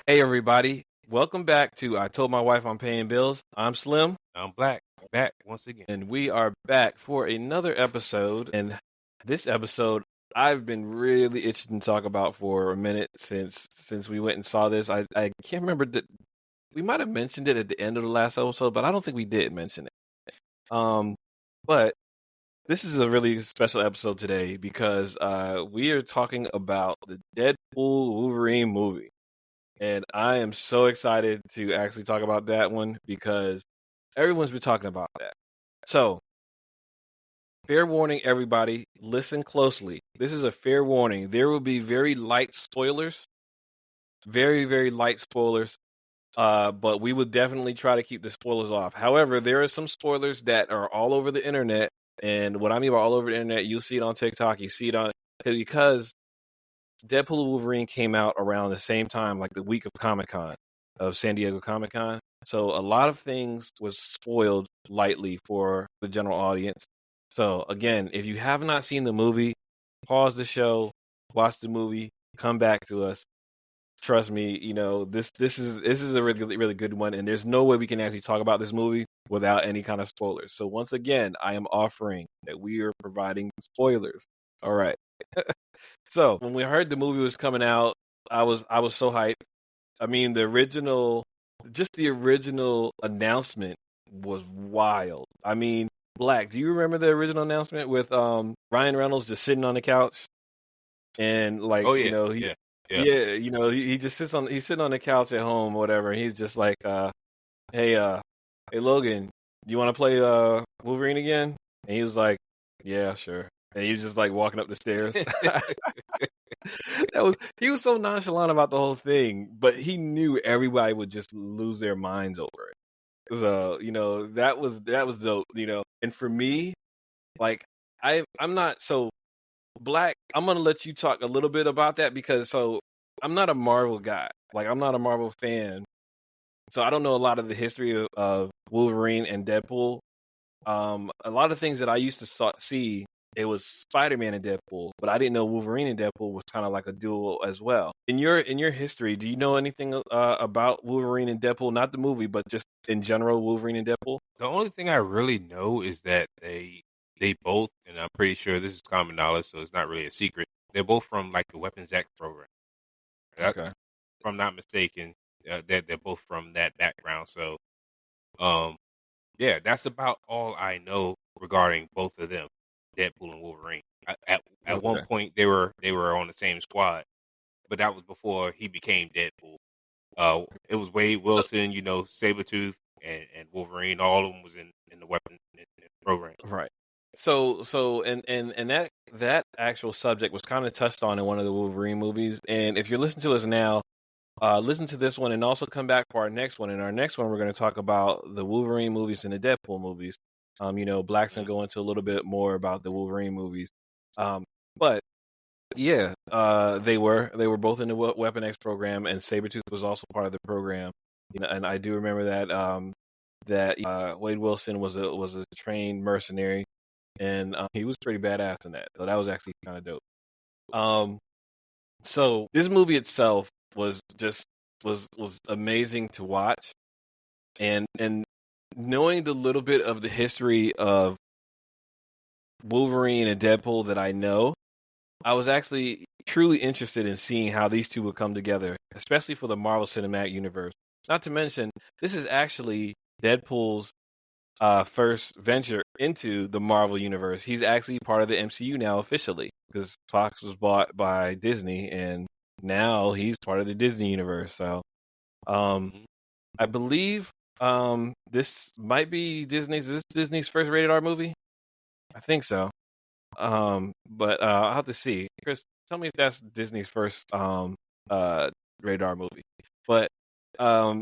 Hey everybody, welcome back to I Told My Wife I'm Paying Bills. I'm Slim, I'm Black, back once again. and we are back for another episode. And this episode I've been really itching to talk about for a minute since we went and saw this. I can't remember that we might have mentioned it at the end of the last episode, but I don't think we did mention it. But this is a really special episode today because we are talking about the Deadpool Wolverine movie. And I am so excited to actually talk about that one because everyone's been talking about that. So, fair warning, everybody, listen closely. This is a fair warning. There will be very light spoilers, very, very light spoilers, but we would definitely try to keep the spoilers off. However, there are some spoilers that are all over the internet. And what I mean by all over the internet, you'll see it on TikTok, you see it on, because Deadpool and Wolverine came out around the same time, like the week of Comic-Con, of San Diego Comic-Con. So a lot of things was spoiled lightly for the general audience. So again, if you have not seen the movie, pause the show, watch the movie, come back to us. Trust me, this is a really really good one, and there's no way we can actually talk about this movie without any kind of spoilers. So once again, I am offering that we are providing spoilers. All right. So when we heard the movie was coming out, I was so hyped. I mean, the original announcement was wild. I mean, Black, do you remember the original announcement with Ryan Reynolds just sitting on the couch and like Oh you yeah, know yeah, yeah. he just he's sitting on the couch at home or whatever. And he's just like hey hey Logan, you want to play Wolverine again? And he was like, yeah, sure. And he was just like walking up the stairs. He was so nonchalant about the whole thing, but he knew everybody would just lose their minds over it. So, that was dope, And for me, like I'm not so Black, I'm gonna let you talk a little bit about that because I'm not a Marvel guy. Like I'm not a Marvel fan. So I don't know a lot of the history of Wolverine and Deadpool. A lot of things that I used to see, it was Spider-Man and Deadpool, but I didn't know Wolverine and Deadpool was kind of like a duo as well. In your history, do you know anything about Wolverine and Deadpool? Not the movie, but just in general, Wolverine and Deadpool. The only thing I really know is that they both, and I'm pretty sure this is common knowledge, so it's not really a secret. They're both from like the Weapons X program. If Okay. I'm not mistaken, they're both from that background. So, um, yeah, that's about all I know regarding both of them, Deadpool and Wolverine. At one Okay. point, they were on the same squad, but that was before he became Deadpool. It was Wade So Wilson, Sabretooth and Wolverine. All of them was in the weapon in program. right. And that actual subject was kind of touched on in one of the Wolverine movies. And if you're listening to us now, listen to this one and also come back for our next one. In our next one, we're going to talk about the Wolverine movies and the Deadpool movies. Black's going to go into a little bit more about the Wolverine movies. But yeah, they were both in the Weapon X program, and Sabretooth was also part of the program. And I do remember that Wade Wilson was a trained mercenary, and he was pretty badass in that. So that was actually kind of dope. Um, so this movie itself was amazing to watch, and knowing the little bit of the history of Wolverine and Deadpool that I know, I was actually truly interested in seeing how these two would come together, especially for the Marvel Cinematic Universe. Not to mention, this is actually Deadpool's first venture into the Marvel Universe. He's actually part of the MCU now officially because Fox was bought by Disney, and now he's part of the Disney Universe. So, um, Mhm. I believe this might be Disney's. Is this Disney's first rated R movie? I think so. But I'll have to see. Chris, tell me if that's Disney's first radar movie. But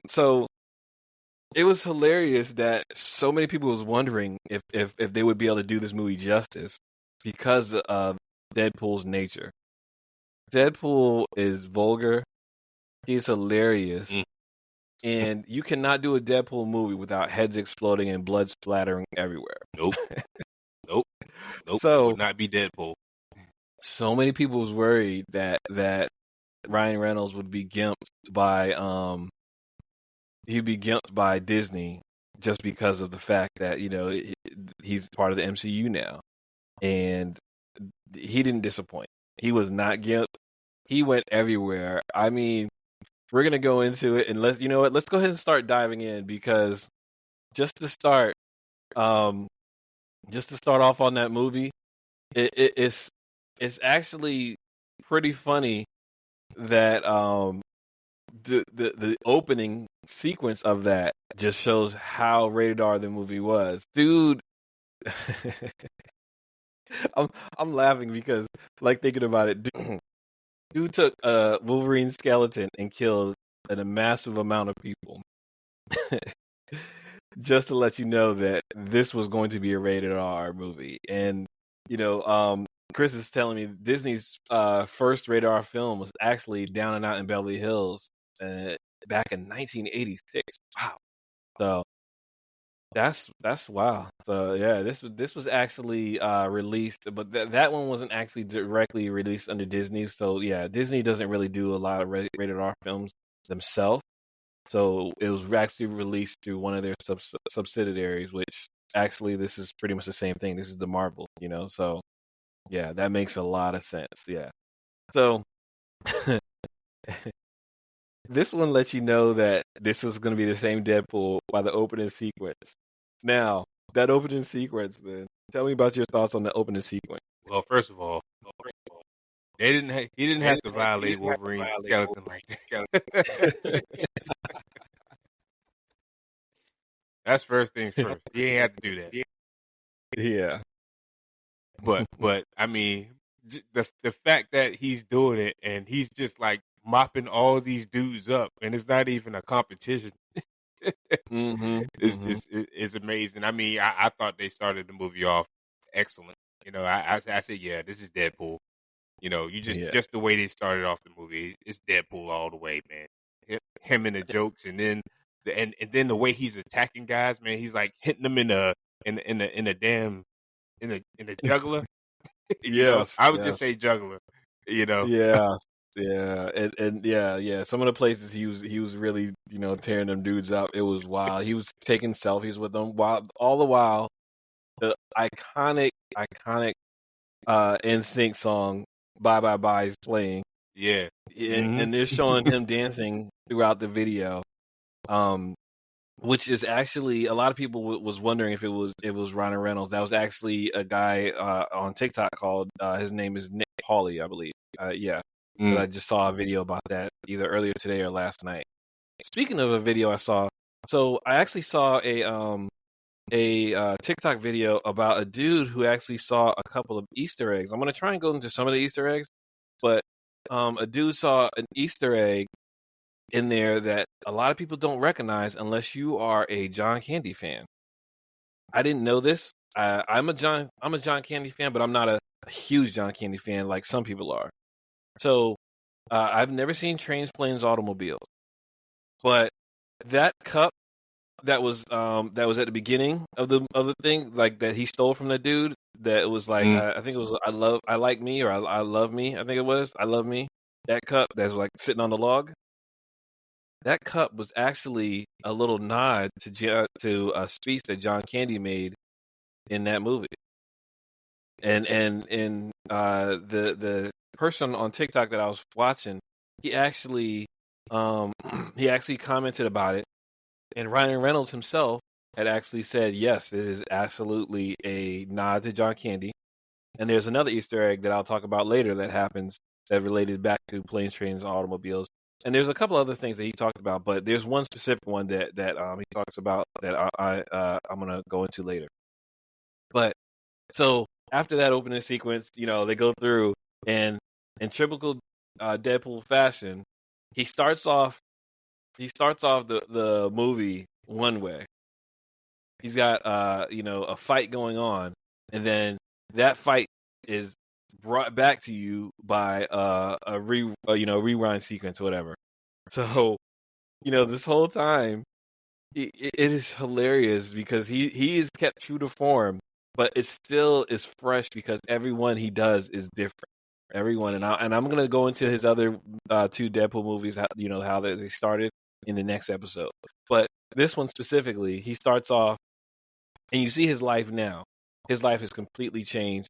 so it was hilarious that so many people was wondering if they would be able to do this movie justice because of Deadpool's nature. Deadpool is vulgar. He's hilarious. Mm. And you cannot do a Deadpool movie without heads exploding and blood splattering everywhere. Nope, nope, nope. So Would not be Deadpool. so many people was worried that Ryan Reynolds would be gimped by Disney just because of the fact that he's part of the MCU now, and he didn't disappoint. He was not gimped. He went everywhere. I mean, we're gonna go into it, and let's go ahead and start diving in, because just to start, off on that movie, it's actually pretty funny that the opening sequence of that just shows how rated R the movie was, dude. I'm laughing because, like, thinking about it, dude took a Wolverine skeleton and killed a massive amount of people. Just to let you know that this was going to be a rated R movie. And Chris is telling me Disney's first rated R film was actually Down and Out in Beverly Hills back in 1986. Wow. So that's wow. So yeah, this was actually released, but that one wasn't actually directly released under Disney. So yeah, Disney doesn't really do a lot of rated R films themselves. So it was actually released through one of their subsidiaries, which actually this is pretty much the same thing. This is the Marvel, So yeah, that makes a lot of sense. Yeah. So this one lets you know that this was going to be the same Deadpool by the opening sequence. Now, that opening sequence, man. Tell me about your thoughts on the opening sequence. Well, first of all, he didn't have to violate Wolverine's skeleton like that. That's first things first. He ain't have to do that. Yeah. But I mean, the fact that he's doing it and he's just like mopping all these dudes up, and it's not even a competition. is amazing. I mean, I thought they started the movie off excellent. I said, yeah, this is Deadpool. You just the way they started off the movie, it's Deadpool all the way, man. Him and the jokes, and then the way he's attacking guys, man. He's like hitting them in the jugular. Yes, I would just say jugular. Yeah, and yeah. Some of the places he was really tearing them dudes up. It was wild. He was taking selfies with them all the while the iconic NSYNC song "Bye Bye Bye" is playing. Yeah, and they're showing him dancing throughout the video. Which is actually, a lot of people was wondering if it was Ryan Reynolds. That was actually a guy on TikTok called his name is Nick Hawley, I believe. I just saw a video about that either earlier today or last night. Speaking of a video I saw, so I actually saw a TikTok video about a dude who actually saw a couple of Easter eggs. I'm gonna try and go into some of the Easter eggs, but a dude saw an Easter egg in there that a lot of people don't recognize unless you are a John Candy fan. I didn't know this. I'm a John Candy fan, but I'm not a huge John Candy fan like some people are. So I've never seen Trains, Planes, Automobiles, but that cup that was at the beginning of the thing, like that he stole from the dude, that was like I think it was I like me, or I love me. I think it was I love me. That cup that's like sitting on the log. That cup was actually a little nod to a speech that John Candy made in that movie. And the person on TikTok that I was watching, he actually commented about it, and Ryan Reynolds himself had actually said, yes, it is absolutely a nod to John Candy. And there's another Easter egg that I'll talk about later that happens that related back to Planes, Trains, and Automobiles. And there's a couple other things that he talked about, but there's one specific one that he talks about that I'm gonna go into later. But so after that opening sequence, they go through, and in typical Deadpool fashion, he starts off the movie one way. He's got a fight going on, and then that fight is brought back to you by a rewind sequence or whatever. So this whole time it is hilarious because he is kept true to form, but it still is fresh because everyone he does is different. everyone, and I'm gonna go into his other two Deadpool movies. How they started in the next episode, but this one specifically, he starts off, and you see his life now. His life has completely changed.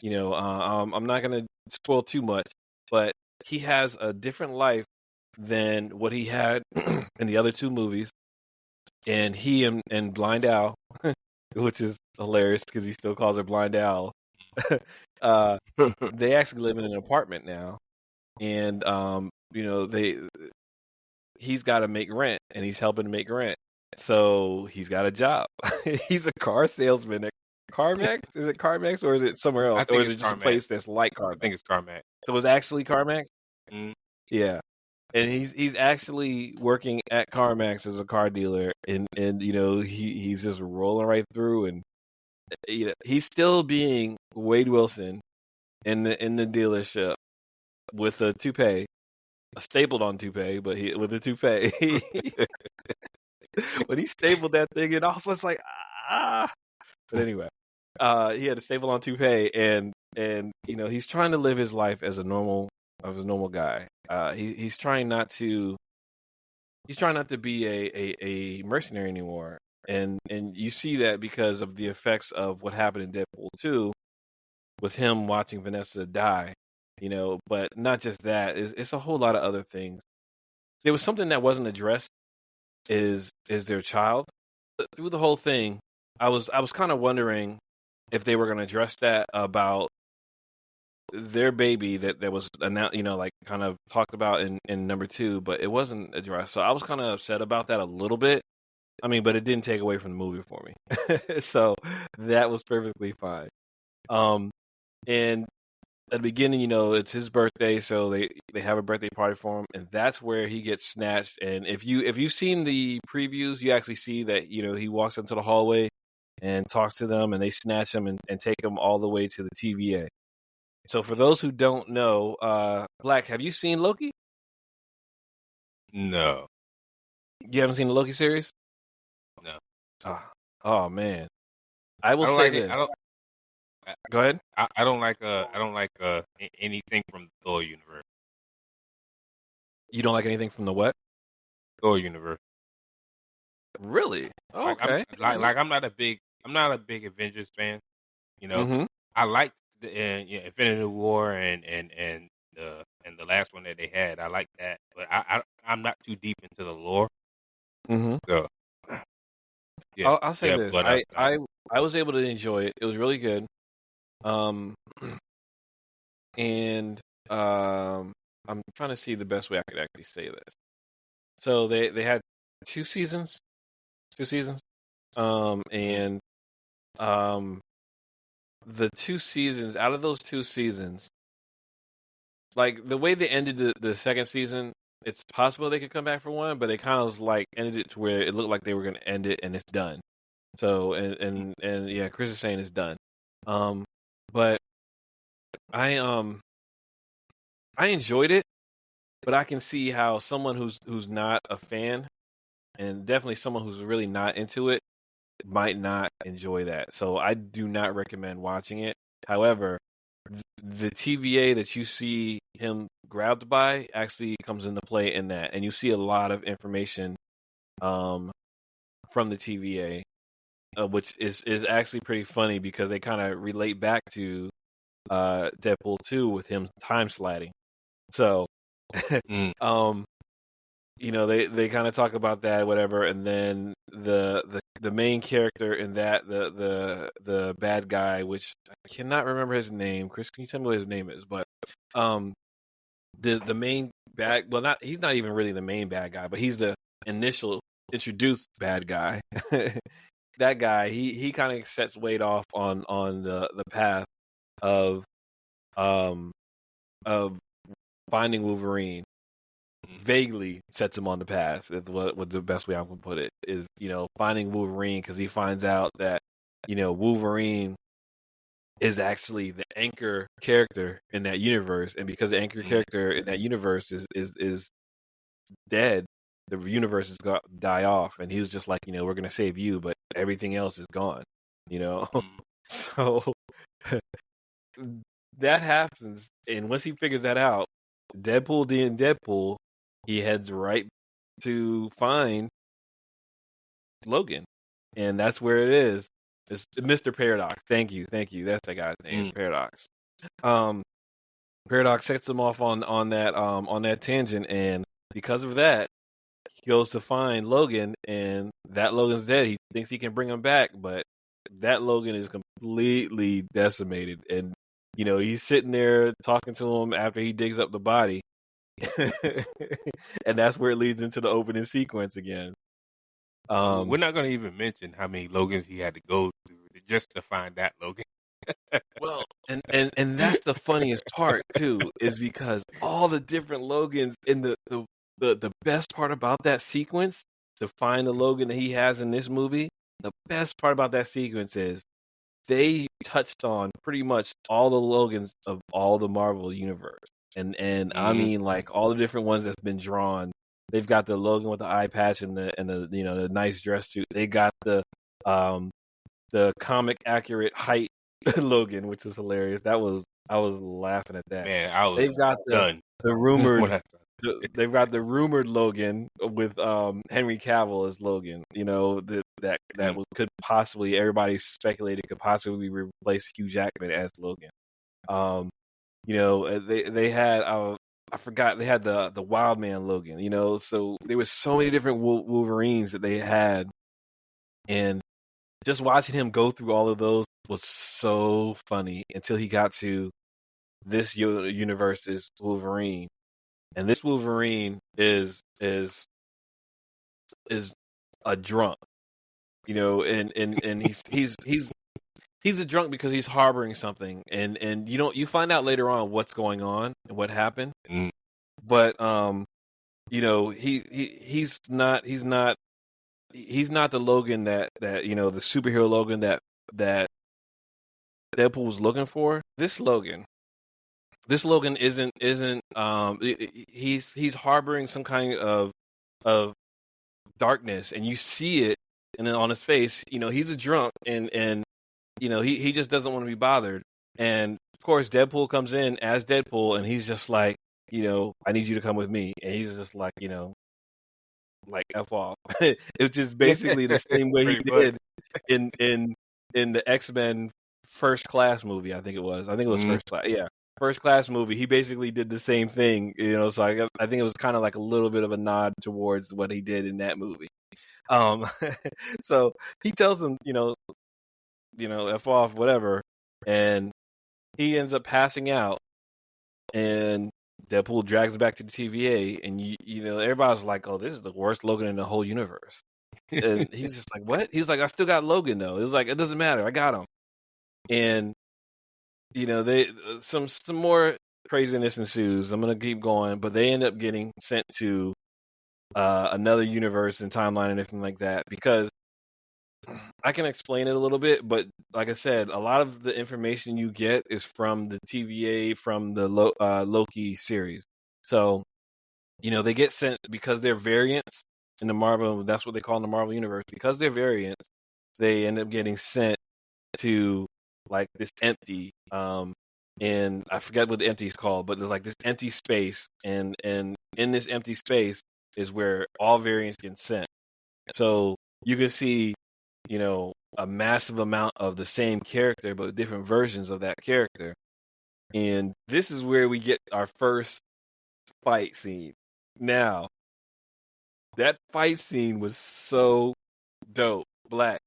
I'm not gonna spoil too much, but he has a different life than what he had in the other two movies, and he and Blind Al, which is hilarious because he still calls her Blind Al. They actually live in an apartment now, and he's got to make rent, and he's helping to make rent. So he's got a job. He's a car salesman at CarMax. Is it CarMax or is it somewhere else? Or is it just a place that's like CarMax? I think it's CarMax. So it's actually CarMax? Mm. Yeah. And he's actually working at CarMax as a car dealer, and he's just rolling right through, and he's still being Wade Wilson in the dealership with a toupee, a stapled on toupee, but with a toupee. When he stapled that thing, and I was just like, ah. But anyway, he had a staple on toupee, and he's trying to live his life as a normal guy. He's trying not to be a mercenary anymore, and you see that because of the effects of what happened in Deadpool 2 with him watching Vanessa die. But not just that, it's a whole lot of other things. There was something that wasn't addressed, is their child. Through the whole thing, I was kind of wondering if they were going to address that about their baby that was announced, like kind of talked about in number 2, but it wasn't addressed. So I was kind of upset about that a little bit. I mean, but it didn't take away from the movie for me. So that was perfectly fine. And at the beginning, it's his birthday, so they have a birthday party for him, and that's where he gets snatched. And if you've seen the previews, you actually see that he walks into the hallway and talks to them, and they snatch him and take him all the way to the TVA. So for those who don't know, Black, have you seen Loki? No. You haven't seen the Loki series? No. Oh man, I will say this. Go ahead. I don't like anything from the Thor universe. You don't like anything from the what? Thor universe. Really? Oh, okay. I'm not a big Avengers fan. Mm-hmm. I liked the Infinity War and the last one that they had. I like that, but I'm not too deep into the lore. Mm-hmm. So yeah, I'll say this. But I was able to enjoy it. It was really good. I'm trying to see the best way I could actually say this. So they had 2 seasons, and the 2 seasons, out of those 2 seasons, like the way they ended the second season, it's possible they could come back for one, but they kind of like ended it to where it looked like they were going to end it and it's done. So and yeah, Chris is saying it's done. But I enjoyed it, but I can see how someone who's not a fan, and definitely someone who's really not into it, might not enjoy that. So I do not recommend watching it. However, the TVA that you see him grabbed by actually comes into play in that, and you see a lot of information from the TVA, which is actually pretty funny because they kind of relate back to Deadpool 2 with him time sliding. So they kind of talk about that, whatever, and then the main character in that, the bad guy, which I cannot remember his name. Chris, can you tell me what his name is? But the main bad, well, he's not even really the main bad guy, but he's the initial introduced bad guy. That guy, he kind of sets Wade off on the path of finding Wolverine. Vaguely sets him on the path. What the best way I can put it is, finding Wolverine, because he finds out that Wolverine is actually the anchor character in that universe, and because the anchor character in that universe is dead, the universe is going to die off, and he was just like, we're going to save you, but everything else is gone. So that happens, and once he figures that out, Deadpool being Deadpool, he heads right to find Logan, and that's where it is. It's Mr. Paradox. Thank you. That's that guy's name, Paradox. Um, Paradox sets him off on that tangent, and because of that, he goes to find Logan, and that Logan's dead. He thinks he can bring him back, but that Logan is completely decimated, and he's sitting there talking to him after he digs up the body, and that's where it leads into the opening sequence again. We're not going to even mention how many Logans he had to go through just to find that Logan. Well, and that's the funniest part too, is because all the different Logans in the best part about that sequence to find the Logan that he has in this movie, the best part about that sequence is they touched on pretty much all the Logans of all the Marvel universe. And I mean, like, all the different ones that's been drawn. They've got the Logan with the eye patch and the the nice dress suit. They got the comic accurate height Logan, which is hilarious. I was laughing at that. Man, I was They've got done. the rumored they've got the rumored Logan with Henry Cavill as Logan. That could possibly, everybody speculated, could possibly replace Hugh Jackman as Logan. They had I forgot, they had the Wild Man Logan. So there was so many different Wolverines that they had, and just watching him go through all of those was so funny until he got to this universe's Wolverine. And this Wolverine is a drunk, and he's a drunk because he's harboring something, and you find out later on what's going on and what happened. But he's not the Logan that the superhero Logan that Deadpool was looking for. This Logan isn't he's harboring some kind of darkness, and you see it, and then on his face, he's a drunk, and he just doesn't want to be bothered. And of course, Deadpool comes in as Deadpool, and he's just like, I need you to come with me, and he's just like, like F off. It's just basically the same way he did in the X-Men First Class movie. I think it was First Class. Yeah. First Class movie, he basically did the same thing, so I think it was kind of like a little bit of a nod towards what he did in that movie. So he tells him, F off, whatever, and he ends up passing out, and Deadpool drags him back to the TVA, and everybody's like, oh, this is the worst Logan in the whole universe. And he's just like, what? He's like, I still got Logan though. It was like, it doesn't matter, I got him. And they some more craziness ensues. I'm gonna keep going, but they end up getting sent to another universe and timeline and everything like that, because I can explain it a little bit, but like I said, a lot of the information you get is from the TVA, from the Loki series. So, they get sent because they're variants in the Marvel. That's what they call in the Marvel universe. Because they're variants, they end up getting sent to like this empty, and I forget what the empty is called, but there's like this empty space, and in this empty space is where all variants get sent. So you can see, a massive amount of the same character, but different versions of that character. And this is where we get our first fight scene. Now, that fight scene was so dope. Black,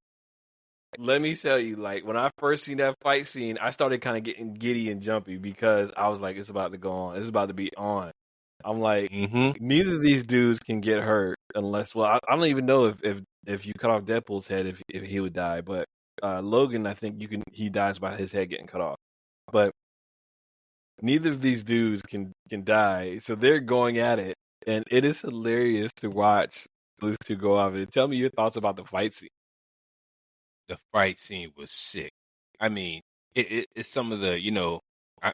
let me tell you, like, when I first seen that fight scene, I started kind of getting giddy and jumpy because I was like, it's about to go on. It's about to be on. I'm like, neither of these dudes can get hurt unless, well, I don't even know if you cut off Deadpool's head, if he would die. But Logan, I think he dies by his head getting cut off. But neither of these dudes can die, so they're going at it, and it is hilarious to watch those two go off. And tell me your thoughts about the fight scene. The fight scene was sick. I mean, it's some of the, I'm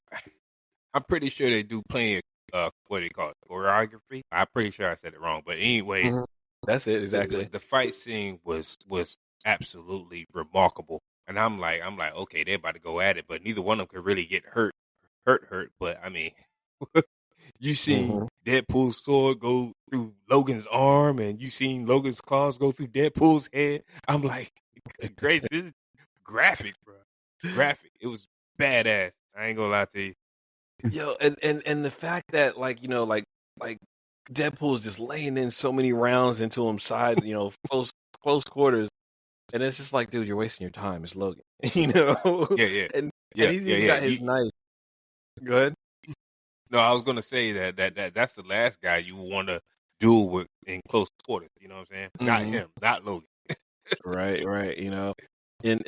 pretty sure they do plenty of, what do you call it, choreography? I'm pretty sure I said it wrong. But anyway, that's it, exactly. The fight scene was absolutely remarkable. And I'm like, okay, they're about to go at it, but neither one of them could really get hurt. hurt. But I mean, you seen Deadpool's sword go through Logan's arm, and you seen Logan's claws go through Deadpool's head. I'm like, Grace, this is graphic, bro. Graphic. It was badass. I ain't gonna lie to you. Yo, and the fact that like Deadpool is just laying in so many rounds into him side, close quarters, and it's just like, dude, you're wasting your time. It's Logan, Yeah. and he's even got his knife. Go ahead. No, I was gonna say that's the last guy you want to duel with in close quarters. You know what I'm saying? Not him, not Logan. Right. And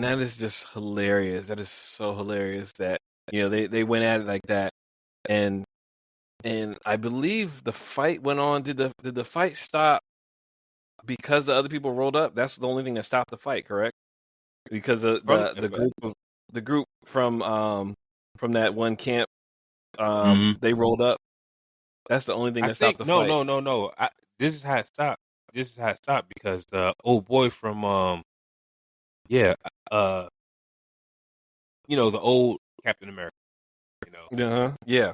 that is just hilarious. That is so hilarious that they went at it like that, and I believe the fight went on. Did the fight stop because the other people rolled up? That's the only thing that stopped the fight, correct? Because the group from that one camp, they rolled up. That's the only thing that stopped the fight. No. This is how it stopped. Because the old boy from the old Captain America,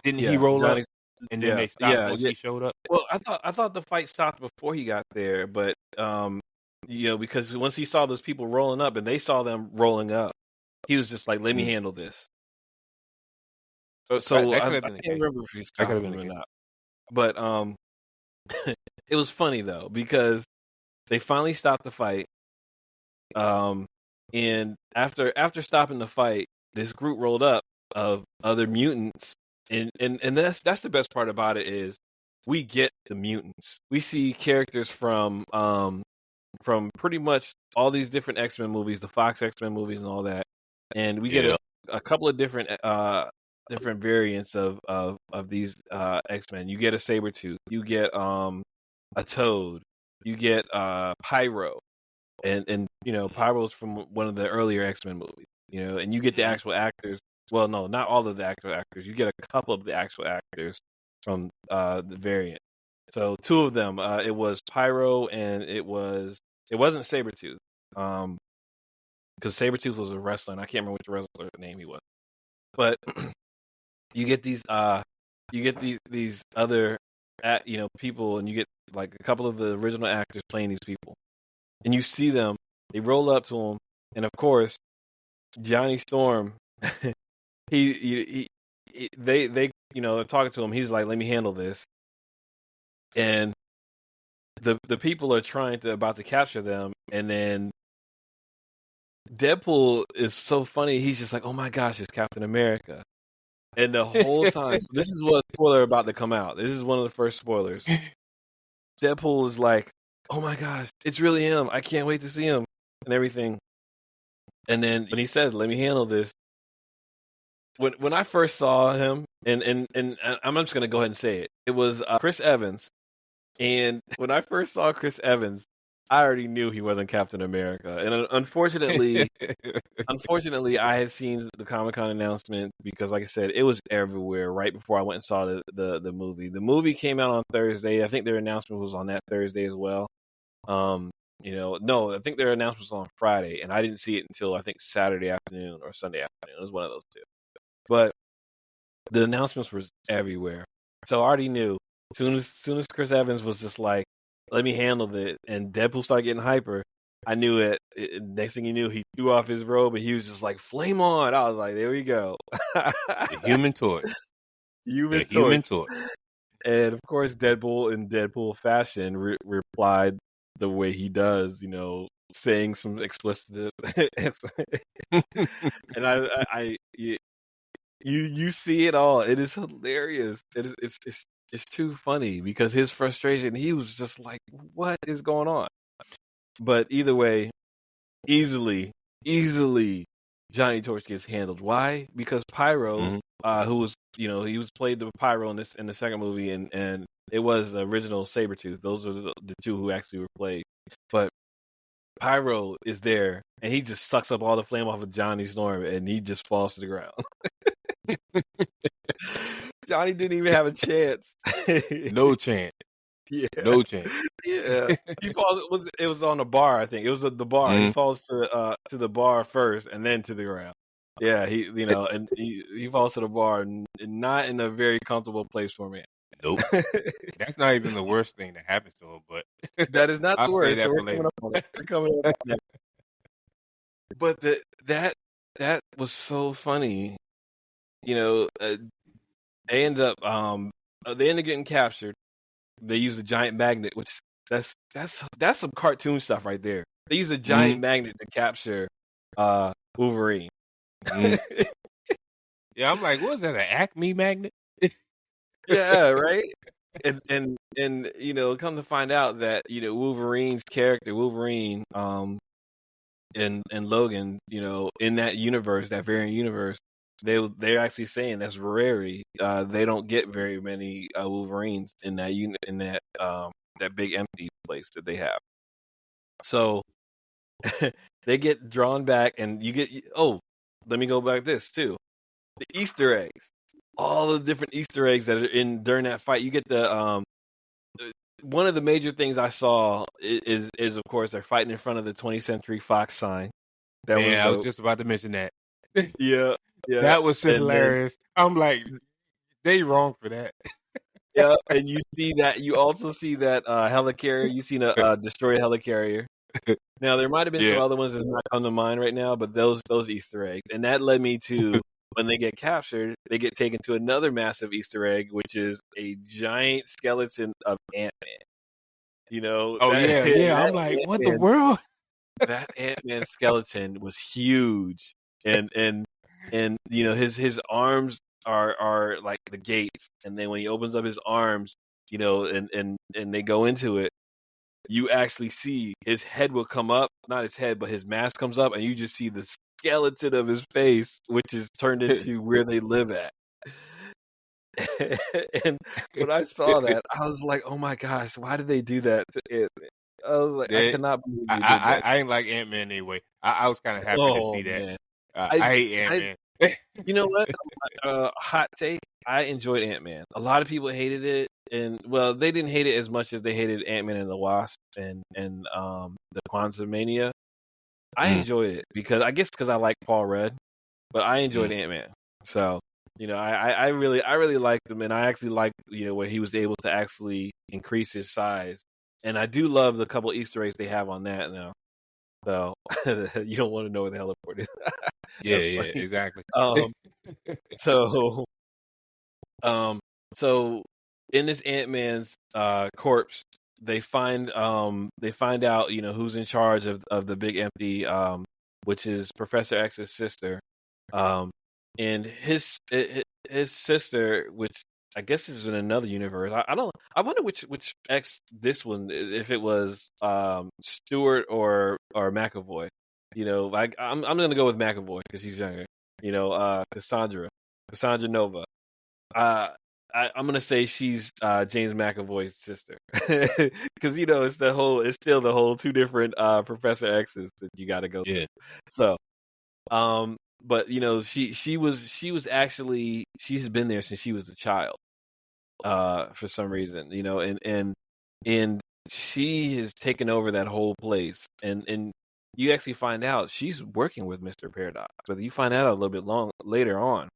Didn't he roll up? And then they stopped once he showed up. Well, I thought the fight stopped before he got there, but because once he saw those people rolling up and they saw them rolling up, he was just like, "Let me handle this." So I can't remember if he stopped him or not. But it was funny though because they finally stopped the fight. And after stopping the fight, this group rolled up of other mutants. And that's the best part about it is we get the mutants. We see characters from pretty much all these different X-Men movies, the Fox X-Men movies and all that. And we get a couple of different variants of these X-Men. You get a Sabretooth, you get a Toad, you get Pyro. And Pyro's from one of the earlier X-Men movies, and you get the actual actors. Well, no, not all of the actual actors. You get a couple of the actual actors from the variant. So two of them, it was Pyro and it wasn't Sabretooth. Because Sabretooth was a wrestler, and I can't remember which wrestler's name he was. But you get these other people, and you get like a couple of the original actors playing these people, and you see them. They roll up to him, and of course, Johnny Storm. they talking to him. He's like, "Let me handle this," and the people are about to capture them, and then Deadpool is so funny. He's just like, "Oh my gosh, it's Captain America," and the whole time, so this is what spoiler about to come out. This is one of the first spoilers. Deadpool is like, "Oh my gosh, it's really him! I can't wait to see him," and everything. And then when he says, "Let me handle this," when I first saw him, and I'm just gonna go ahead and say it. It was Chris Evans, and when I first saw Chris Evans, I already knew he wasn't Captain America. And unfortunately, I had seen the Comic-Con announcement because, like I said, it was everywhere right before I went and saw the movie. The movie came out on Thursday. I think their announcement was on that Thursday as well. No, I think their announcement was on Friday, and I didn't see it until I think Saturday afternoon or Sunday afternoon. It was one of those two. But the announcements were everywhere, so I already knew. Soon as Chris Evans was just like, "Let me handle it," and Deadpool started getting hyper, I knew it. Next thing you knew, he threw off his robe and he was just like, "Flame on!" I was like, "There we go." The Human Torch. Human Torch. And of course, Deadpool in Deadpool fashion replied the way he does, saying some explicit. And you see it all. It is hilarious. It's too funny because his frustration. He was just like, "What is going on?" But either way, easily, Johnny Torch gets handled. Why? Because Pyro, who was he was played the Pyro in the second movie, and it was the original Sabretooth. Those are the two who actually were played. But Pyro is there, and he just sucks up all the flame off of Johnny Storm, and he just falls to the ground. Johnny didn't even have a chance. No chance. Yeah. No chance. Yeah. He falls. It was on the bar, I think. It was the bar. He falls to the bar first, and then to the ground. Yeah, he falls to the bar and not in a very comfortable place for me. Nope. That's not even the worst thing that happens to him, but That is not I'll the say worst. So that we're for coming later. up on it. We're coming up on that. But that was so funny. They ended up getting captured. They used a giant magnet, which that's some cartoon stuff right there. They used a giant magnet to capture Wolverine. Yeah, I'm like, what is that? An Acme magnet? Yeah, right. And come to find out that Wolverine's character, Wolverine, and Logan, in that universe, that variant universe, they're actually saying that's rarity. They don't get very many Wolverines in that unit, in that big empty place that they have. So they get drawn back, and you get let me go back this too. The Easter eggs, all the different Easter eggs that are in during that fight. You get the one of the major things I saw is of course they're fighting in front of the 20th Century Fox sign. That was Man, I was dope. just about to mention that. Yeah. That was hilarious. I'm like, they wrong for that. Yeah, and you see that. You also see that helicarrier. You seen a destroyed helicarrier. Now there might have been some other ones that's not come to mind right now, but those Easter eggs, and that led me to when they get captured, they get taken to another massive Easter egg, which is a giant skeleton of Ant-Man. Oh yeah. I'm like, what the world? That Ant-Man skeleton was huge, and his arms are like the gates, and then when he opens up his arms, and they go into it, you actually see his head will come up, not his head, but his mask comes up, and you just see the skeleton of his face, which is turned into where they live at. And when I saw that, I was like, "Oh my gosh, why did they do that to Ant-Man?" I was like, I cannot believe they did that. I ain't like Ant-Man anyway. I was kind of happy to see that. Man. I hate Ant-Man. You know what? Hot take. I enjoyed Ant-Man. A lot of people hated it, and well, they didn't hate it as much as they hated Ant-Man and the Wasp and the Quantumania. I enjoyed it because I like Paul Rudd, but I enjoyed Ant-Man. So I really liked him, and I actually liked where he was able to actually increase his size, and I do love the couple Easter eggs they have on that now. So you don't want to know where the heliport is. Yeah, exactly. So in this Ant-Man's corpse, they find out who's in charge of the big empty, which is Professor X's sister, and his sister, which I guess is in another universe. I wonder which X this one, if it was Stewart or McAvoy. I'm gonna go with McAvoy because he's younger. Cassandra Nova. I'm gonna say she's James McAvoy's sister because it's still the whole two different Professor X's that you got to go through. So, but she was actually, she's been there since she was a child, for some reason, and she has taken over that whole place, and you actually find out she's working with Mr. Paradox, but you find out a little bit later on.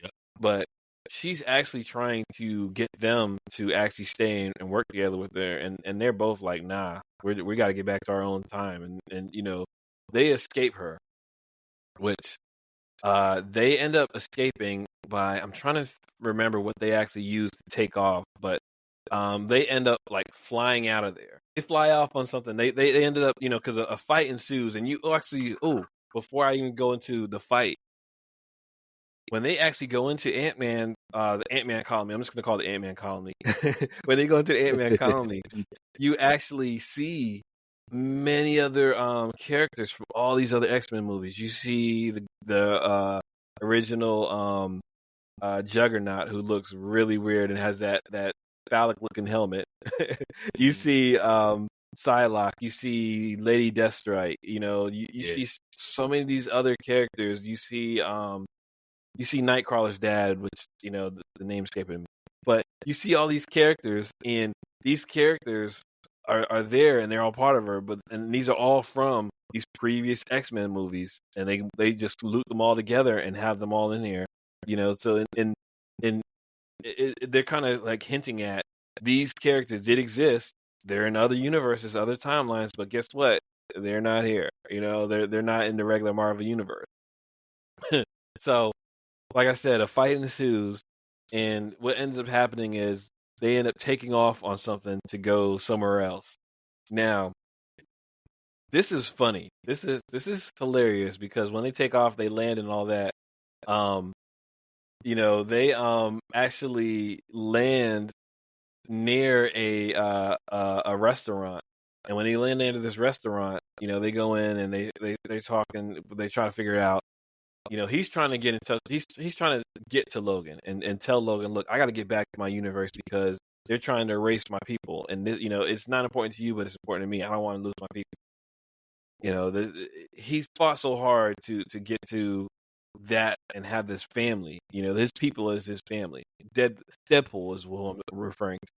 Yep. But she's actually trying to get them to actually stay and work together with her, and they're both like, nah, we got to get back to our own time, and they escape her, which they end up escaping by, I'm trying to remember what they actually used to take off, but they end up like flying out of there. They fly off on something. They ended up, because a fight ensues, and before I even go into the fight, when they actually go into Ant-Man, the Ant-Man colony, I'm just going to call it the Ant-Man colony. When they go into the Ant-Man colony, you actually see many other characters from all these other X-Men movies. You see the original Juggernaut, who looks really weird and has that phallic-looking helmet. You see Psylocke. You see Lady Deathstrike. You see so many of these other characters. You see Nightcrawler's dad, which the name's escaping me. But you see all these characters, and these characters are there, and they're all part of her. And these are all from these previous X-Men movies, and they just loop them all together and have them all in here. So they're kind of like hinting at these characters did exist. They're in other universes, other timelines, but guess what? They're not here. They're not in the regular Marvel universe. So, like I said, a fight ensues, and what ends up happening is they end up taking off on something to go somewhere else. Now, this is funny. This is hilarious because when they take off, they land and all that. They actually land near a restaurant, and when they land near this restaurant, they go in and they talk and they try to figure it out. He's trying to get in touch. He's trying to get to Logan and tell Logan, look, I got to get back to my universe because they're trying to erase my people, and it's not important to you, but it's important to me. I don't want to lose my people. He's fought so hard to get to that and have this family. His people is his family. Deadpool is what I'm referring to.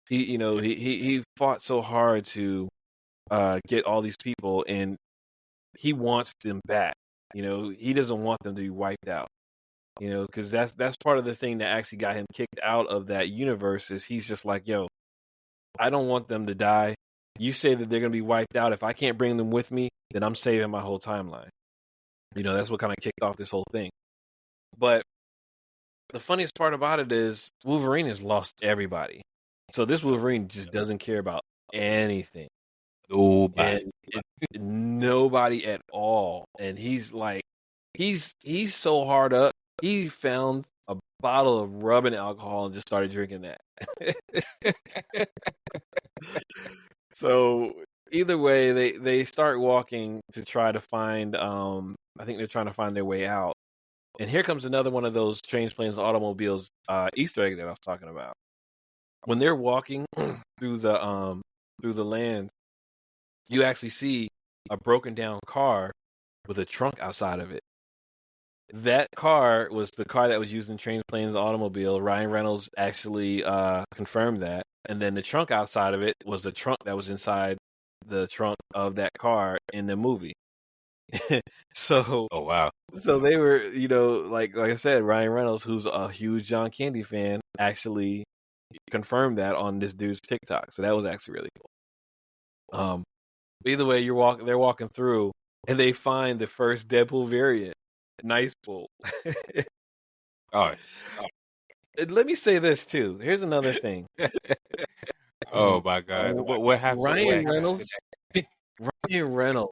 He fought so hard to get all these people, and he wants them back. He doesn't want them to be wiped out. Because that's part of the thing that actually got him kicked out of that universe. Is he's just like, yo, I don't want them to die. You say that they're gonna be wiped out. If I can't bring them with me, then I'm saving my whole timeline. That's what kind of kicked off this whole thing. But the funniest part about it is Wolverine has lost everybody. So this Wolverine just doesn't care about anything. Nobody at all. And he's like, he's so hard up. He found a bottle of rubbing alcohol and just started drinking that. So either way, they start walking to try to find. I think they're trying to find their way out. And here comes another one of those trains, planes, automobiles Easter egg that I was talking about. When they're walking through the land, you actually see a broken down car with a trunk outside of it. That car was the car that was used in Trains, Planes, Automobile. Ryan Reynolds actually confirmed that. And then the trunk outside of it was the trunk that was inside the trunk of that car in the movie. So, oh wow! So they were, like I said, Ryan Reynolds, who's a huge John Candy fan, actually confirmed that on this dude's TikTok. So that was actually really cool. Either way, they're walking through, and they find the first Deadpool variant. Nice pool. Oh, let me say this too. Here's another thing. Oh my God! What happened? Ryan Reynolds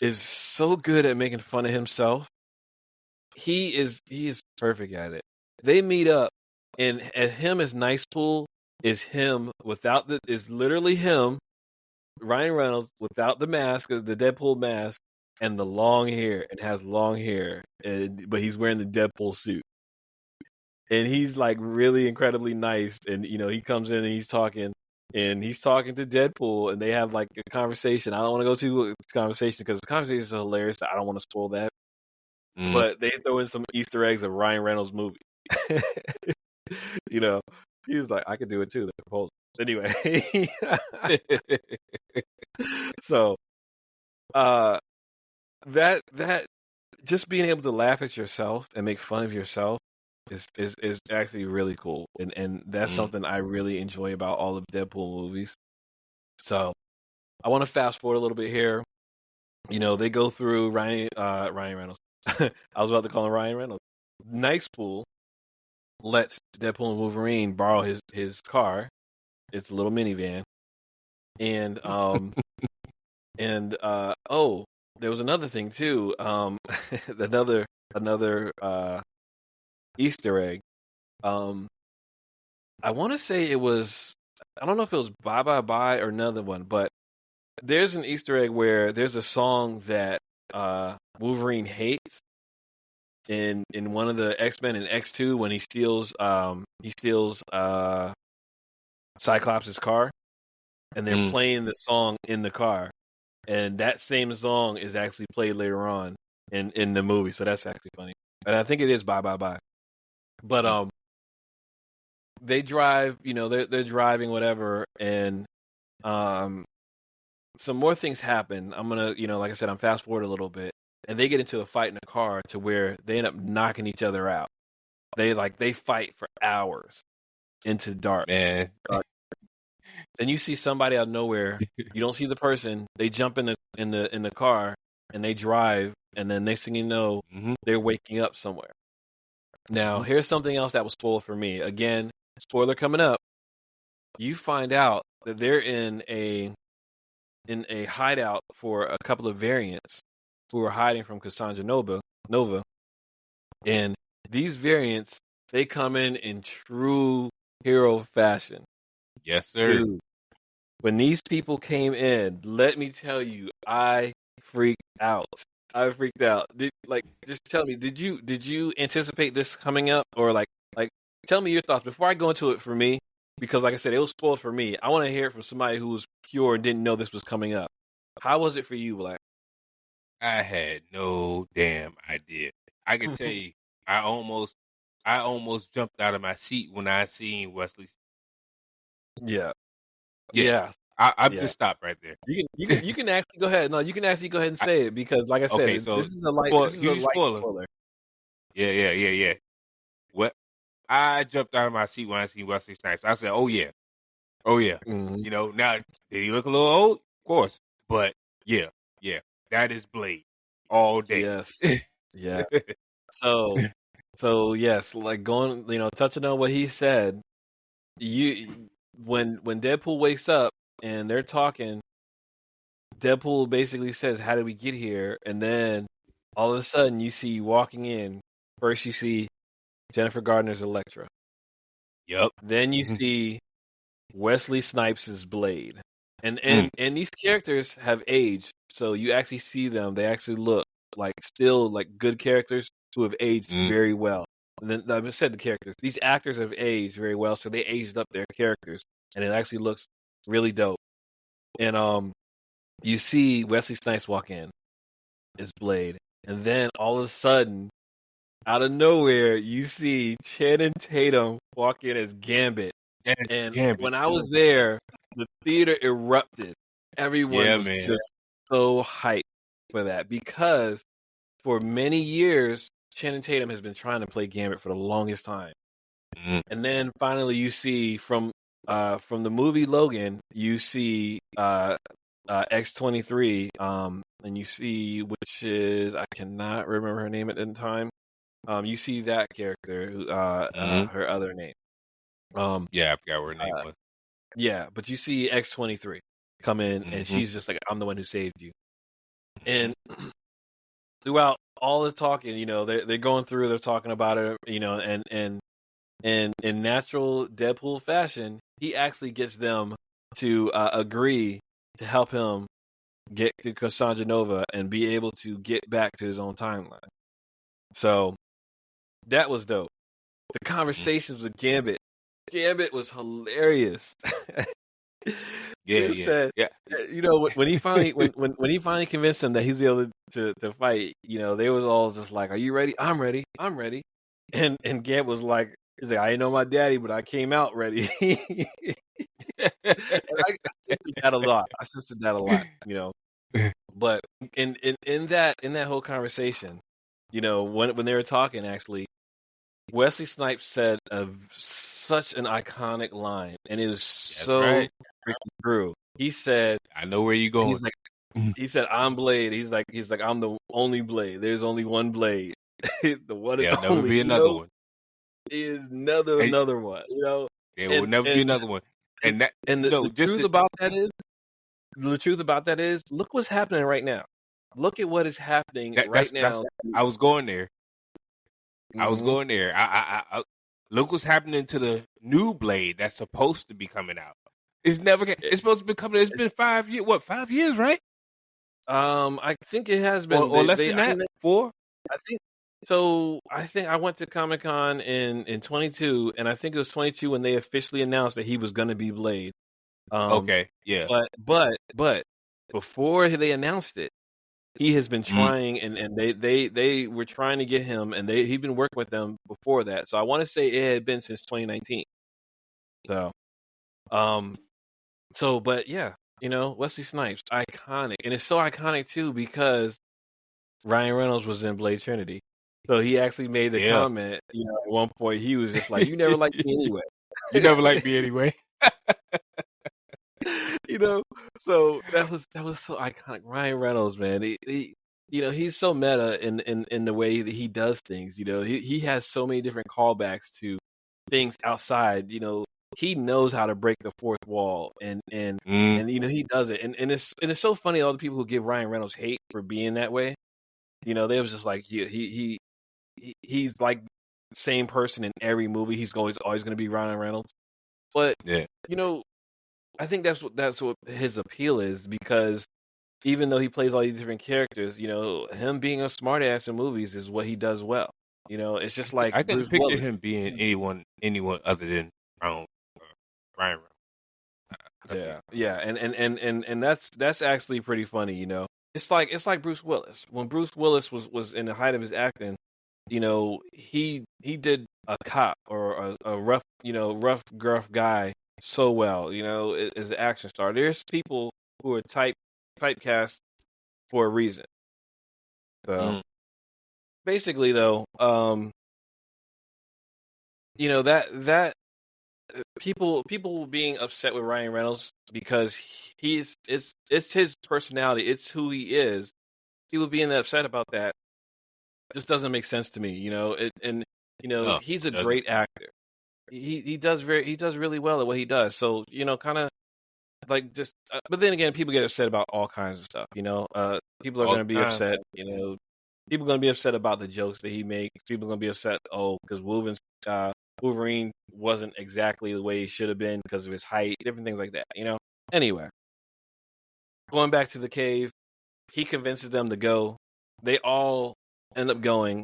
is so good at making fun of himself. He is perfect at it. They meet up, and him as Nice Pool is him is literally him, Ryan Reynolds without the mask, the Deadpool mask, and the long hair, and has long hair, but he's wearing the Deadpool suit. And he's like really incredibly nice, and he comes in and he's talking to Deadpool, and they have like a conversation. I don't want to go to this conversation because the conversation is hilarious. I don't want to spoil that, but they throw in some Easter eggs of Ryan Reynolds' movie. He's like, I could do it too. The proposal. Anyway, so that just being able to laugh at yourself and make fun of yourself is actually really cool, and that's something I really enjoy about all of Deadpool movies. So I want to fast forward a little bit here. They go through Ryan Reynolds. I was about to call him Ryan Reynolds. Nice Pool lets Deadpool and Wolverine borrow his car. It's a little minivan, and there was another thing too. Another Easter egg. I want to say it was. I don't know if it was Bye Bye Bye or another one, but there's an Easter egg where there's a song that Wolverine hates in one of the X-Men in X2 when he steals Cyclops' car, and they're playing the song in the car, and that same song is actually played later on in the movie. So that's actually funny, and I think it is Bye Bye Bye. But they drive, they're driving whatever, and some more things happen. I'm gonna, like I said, I'm fast forward a little bit, and they get into a fight in a car to where they end up knocking each other out. They fight for hours into dark. Man. Then you see somebody out of nowhere. You don't see the person. They jump in the car and they drive, and then next thing you know, they're waking up somewhere. Now, here's something else that was spoiled for me. Again, spoiler coming up. You find out that they're in a hideout for a couple of variants who are hiding from Cassandra Nova. And these variants, they come in true hero fashion. Yes, sir. Dude, when these people came in, let me tell you, I freaked out. Just tell me, did you anticipate this coming up, or like tell me your thoughts before I go into it for me, because like I said, it was spoiled for me. I want to hear it from somebody who was pure and didn't know this was coming up. How was it for you, Black? I had no damn idea. I can tell you, I almost jumped out of my seat when I seen Wesley. Yeah. I'm just stopped right there. You can actually go ahead. No, you can actually go ahead and say it, because like I said, okay, so this is a light spoiler. Yeah. What? I jumped out of my seat when I seen Wesley Snipes. I said, "Oh yeah." Mm-hmm. Now did he look a little old? Of course, but yeah, that is Blade all day. Yes, yeah. So yes, like going, touching on what he said. When Deadpool wakes up and they're talking, Deadpool basically says, "How did we get here?" And then all of a sudden, you see walking in. First, you see Jennifer Gardner's Elektra. Yep. Then you see Wesley Snipes' Blade, and these characters have aged, so you actually see them. They actually look still like good characters who have aged very well. And then, like I said, the characters, these actors have aged very well, so they aged up their characters, and it actually looks really dope. And you see Wesley Snipes walk in as Blade, and then all of a sudden, out of nowhere, you see Channing Tatum walk in as Gambit. And when I was there, the theater erupted. Everyone was just so hyped for that, because for many years, Channing Tatum has been trying to play Gambit for the longest time. And then finally you see from the movie Logan, you see X-23, and you see, which is, I cannot remember her name at the time. You see that character, her other name. I forgot what her name was. Yeah, but you see X-23 come in, and she's just like, "I'm the one who saved you." And throughout all the talking, they're going through, they're talking about it, and in natural Deadpool fashion, he actually gets them to agree to help him get to Cassandra Nova and be able to get back to his own timeline. So that was dope. The conversations with Gambit was hilarious. Yeah. When he finally when he finally convinced him that he's able to fight, they was all just like, "Are you ready? I'm ready. I'm ready." And Gambit was like, he's like, "I didn't know my daddy, but I came out ready." And I sensed that a lot. But in that whole conversation, when they were talking, actually, Wesley Snipes said such an iconic line, and it was so freaking true. He said, "I know where you're going." He said, "I'm Blade." He's like, "I'm the only Blade. There's only one Blade. The one and There'll only." never be another one. Is another one. There will never be another one. And that, the truth about that is, look what's happening right now. Look at what is happening right now. I was going there. I was going there. I look what's happening to the new Blade that's supposed to be coming out. It's supposed to be coming. It's been 5 years. What, 5 years, right? I think it has been, or less than that. 4. I think so. I think I went to Comic-Con in 22, and I think it was 22 when they officially announced that he was going to be Blade. Okay, yeah. But before they announced it, he has been trying, and they were trying to get him, and he'd been working with them before that. So I want to say it had been since 2019. So, but yeah, Wesley Snipes, iconic, and it's so iconic too because Ryan Reynolds was in Blade Trinity, so he actually made the Yeah. comment. At one point he was just like, "You never liked me anyway." You never liked me anyway. you know, so that was so iconic. Ryan Reynolds, man, he's so meta in the way that he does things. He has so many different callbacks to things outside. He knows how to break the fourth wall, Mm, and he does it, and it's so funny. All the people who give Ryan Reynolds hate for being that way, they was just like, yeah, he's like the same person in every movie. He's always going to be Ryan Reynolds, but yeah. you know. I think that's what his appeal is because even though he plays all these different characters, him being a smartass in movies is what he does well. It's just like I couldn't Bruce picture Willis. him being anyone other than Ryan Ryan Reynolds. I think. Yeah, and that's actually pretty funny. It's like Bruce Willis. When Bruce Willis was in the height of his acting, he did a cop or a rough gruff guy so well. As an action star. There's people who are typecast for a reason. So Mm, basically, though, that people being upset with Ryan Reynolds because it's his personality, it's who he is. People being upset about that just doesn't make sense to me. no, He's it a doesn't. great actor. He does really well at what he does. So kind of like just, but then again, people get upset about all kinds of stuff. People are All going the to be time. upset. People are going to be upset about the jokes that he makes. People are going to be upset, because Wolverine wasn't exactly the way he should have been because of his height, different things like that. Anyway, going back to the cave, he convinces them to go. They all end up going.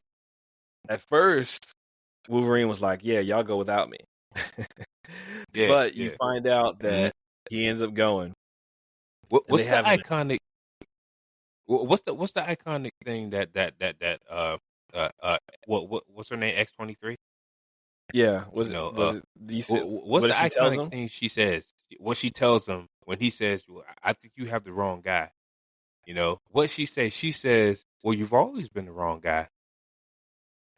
At first, Wolverine was like, "Yeah, y'all go without me," Yeah, but you yeah. find out Mm. that he ends up going, and they What's the have an iconic? What's the iconic thing that what's her name, X-23? yeah. You Was it? know, Was it? You said what's what the did she tells iconic him? thing she says? What she tells him when he says, "Well, I think you have the wrong guy." What she says? She says, "Well, you've always been the wrong guy."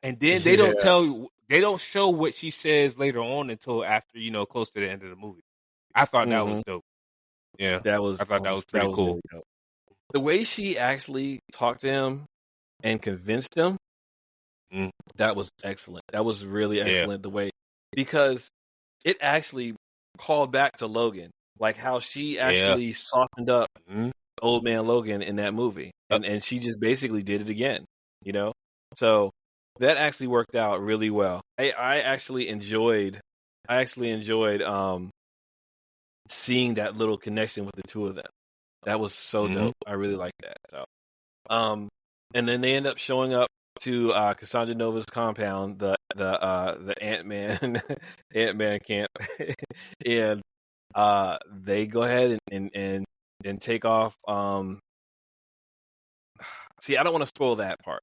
And then they don't Yeah. tell you, they don't show what she says later on until after, close to the end of the movie. I thought that was hmm dope. Yeah. That was I that thought that was was that pretty was cool. really dope. The way she actually talked to him and convinced him, Mm, that was excellent. That was really yeah. excellent. The way, because it actually called back to Logan, like how she Yeah. actually softened up Mm, old man Logan in that movie, uh, and she just basically did it again. You know, so that actually worked out really well. I actually enjoyed seeing that little connection with the two of them. That was so mm, dope. I really like that. So, um, and then they end up showing up to Cassandra Nova's compound, the Ant Man Ant Man camp, and they go ahead and take off. See, I don't want to spoil that part.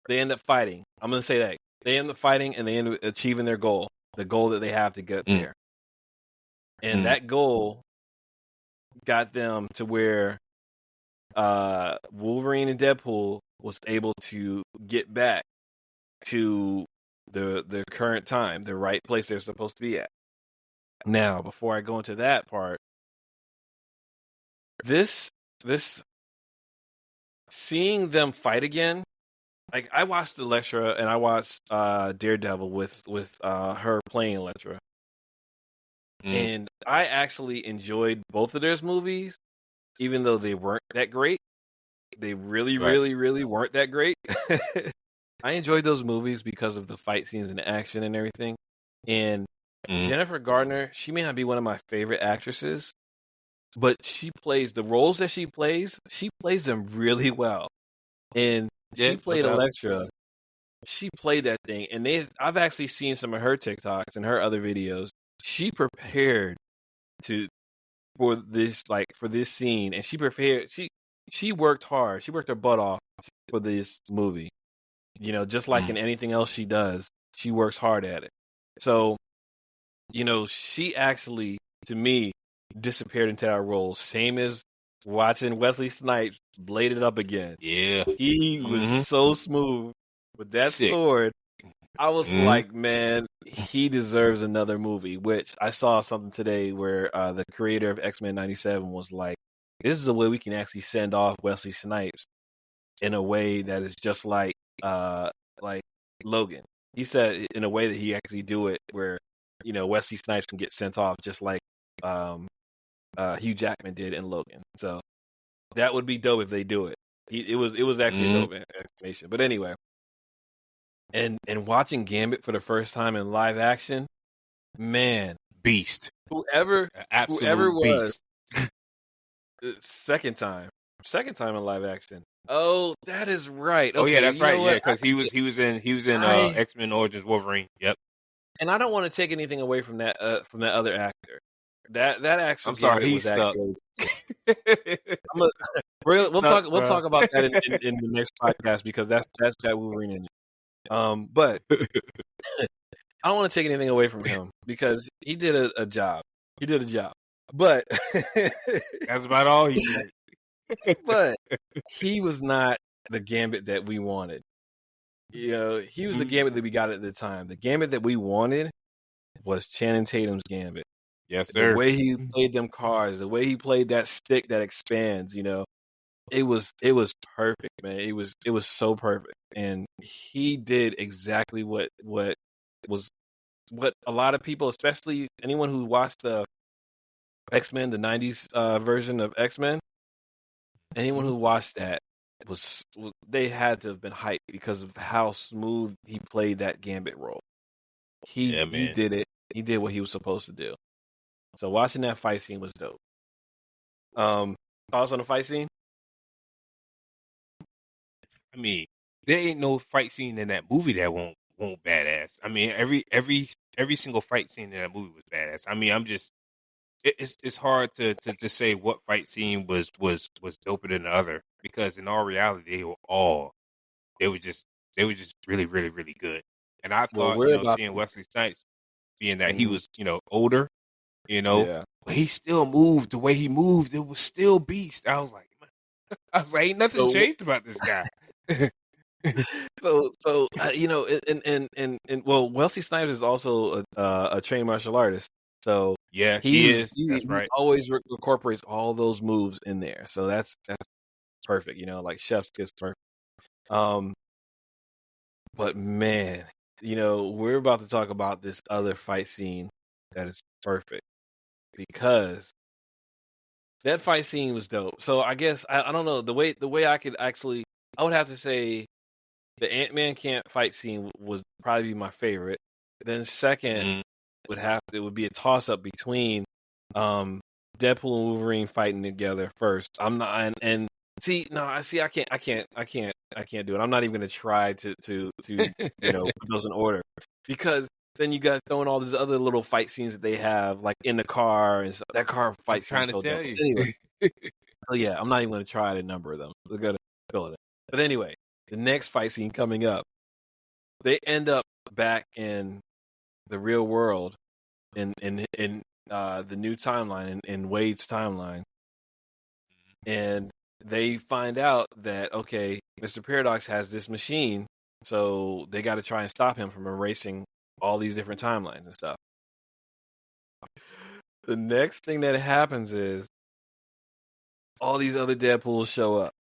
They end up fighting. I'm gonna say that they end up fighting and they end up achieving their goal, the goal that they have to get mm, there, and mm. that goal got them to where Wolverine and Deadpool was able to get back to the current time, the right place they're supposed to be at. Now, before I go into that part, this seeing them fight again, like I watched Elektra and I watched Daredevil with her playing Elektra, Mm, and I actually enjoyed both of those movies, even though they weren't that great. They really, right. really, really weren't that great. I enjoyed those movies because of the fight scenes and the action and everything. And Mm, Jennifer Gardner, she may not be one of my favorite actresses, but she plays the roles that she plays them really well. And yeah, she no played doubt. Elektra. She played that thing, and I've actually seen some of her TikToks and her other videos. She prepared to for this scene, and she prepared. She worked hard. She worked her butt off for this movie. Just like Mm, in anything else she does, she works hard at it. So, she actually, to me, disappeared into that role. Same as watching Wesley Snipes blade it up again. Yeah. He was so smooth with that Sick. sword. I was like, man, he deserves another movie. Which I saw something today where the creator of X-Men '97 was like, "This is a way we can actually send off Wesley Snipes in a way that is just like Logan." He said in a way that he actually do it where Wesley Snipes can get sent off just like Hugh Jackman did in Logan. So that would be dope if they do it. It was actually a dope explanation. But anyway. And watching Gambit for the first time in live action, man, beast. Whoever Beast. was, second time in live action. Oh, that is right. Okay, oh yeah, that's right. Yeah, because he was in X-Men Origins Wolverine. Yep. And I don't want to take anything away from that other actor. That actually, I'm sorry, he was sucked. We'll talk about that in the next podcast because that's that Wolverine in it. But I don't want to take anything away from him because he did a job. He did a job. But that's about all he did. But he was not the Gambit that we wanted. He was the Gambit that we got at the time. The Gambit that we wanted was Channing Tatum's Gambit. Yes, sir. The way he played them cards, the way he played that stick that expands, it was perfect, man. It was so perfect, and he did exactly what a lot of people, especially anyone who watched the X-Men, the '90s version of X-Men, anyone who watched that they had to have been hyped because of how smooth he played that Gambit role. He did it. He did what he was supposed to do. So watching that fight scene was dope. Thoughts on the fight scene? I mean, there ain't no fight scene in that movie that won't badass. I mean, every single fight scene in that movie was badass. I mean, it's hard to say what fight scene was doper than the other because in all reality they were just really really really good. And I thought seeing Wesley Snipes being that he was older, but he still moved the way he moved. It was still beast. I was like, ain't nothing changed about this guy. So well, Wesley Snipes is also a trained martial artist. So yeah, he is. That's right. He always incorporates all those moves in there. So that's perfect. Like chef's kiss perfect. But man, we're about to talk about this other fight scene that is perfect because that fight scene was dope. So I guess I don't know the way I could actually. I would have to say the Ant-Man camp fight scene would probably be my favorite. Then second it would be a toss up between Deadpool and Wolverine fighting together first. I'm not and see I can't do it. I'm not even gonna try to put those in order because then you got throwing all these other little fight scenes that they have like in the car and stuff. That car fight scene. So dope. Anyway, yeah, I'm not even gonna try to number them. We're gonna fill it. But anyway, the next fight scene coming up, they end up back in the real world in the new timeline, in Wade's timeline. And they find out that, okay, Mr. Paradox has this machine, so they got to try and stop him from erasing all these different timelines and stuff. The next thing that happens is all these other Deadpools show up.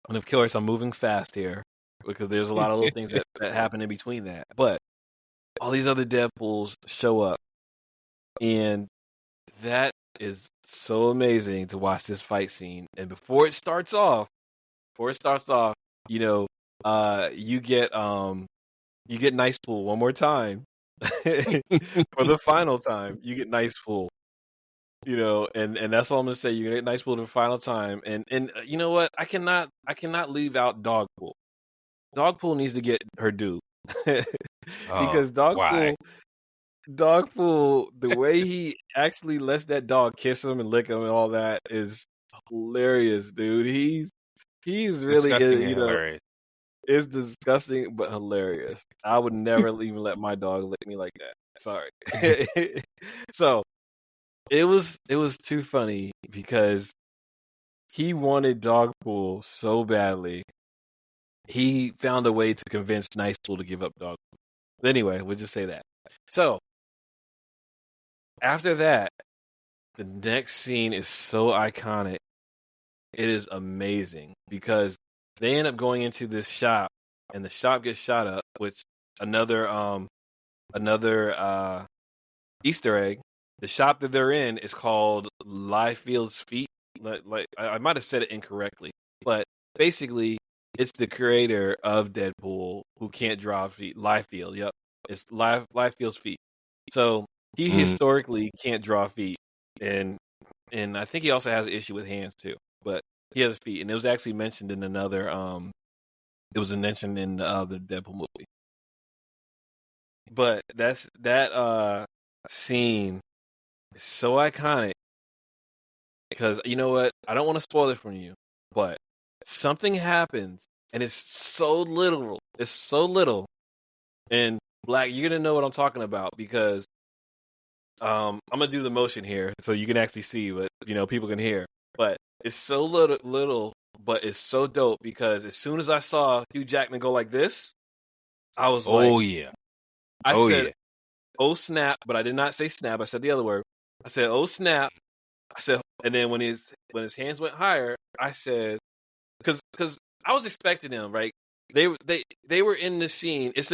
And of course, I'm moving fast here because there's a lot of little things that happen in between that. But all these other Deadpools show up. And that is so amazing to watch this fight scene. And before it starts off, you get Nice Pool one more time. For the final time, you get Nice Pool. And that's all I'm gonna say. You get Nice Pool the final time, and you know what? I cannot leave out Dogpool. Dogpool needs to get her due because Dogpool, the way he actually lets that dog kiss him and lick him and all that is hilarious, dude. He's really hilarious. It's disgusting but hilarious. I would never even let my dog lick me like that. Sorry. So it was too funny because he wanted Dogpool so badly. He found a way to convince Nicepool to give up Dogpool. But anyway, we'll just say that. So after that, the next scene is so iconic. It is amazing because they end up going into this shop, and the shop gets shot up, which another Easter egg. The shop that they're in is called Liefield's Feet. Like I might have said it incorrectly, but basically, it's the creator of Deadpool who can't draw feet. Liefeld, yep, it's Liefield's Feet. So he historically can't draw feet, and I think he also has an issue with hands too. But he has feet, and it was actually mentioned in another. It was mentioned in the Deadpool movie. But that scene is so iconic because you know what? I don't want to spoil it from you, but something happens, and it's so literal. It's so little, and Black, you're gonna know what I'm talking about because I'm gonna do the motion here so you can actually see, but people can hear. But it's so little, but it's so dope because as soon as I saw Hugh Jackman go like this, I was Oh like, yeah. I Oh said, yeah. "Oh snap!" But I did not say snap. I said the other word. I said, "Oh snap!" I said, and then when his hands went higher, I said, because I was expecting them, right? They were in the scene. It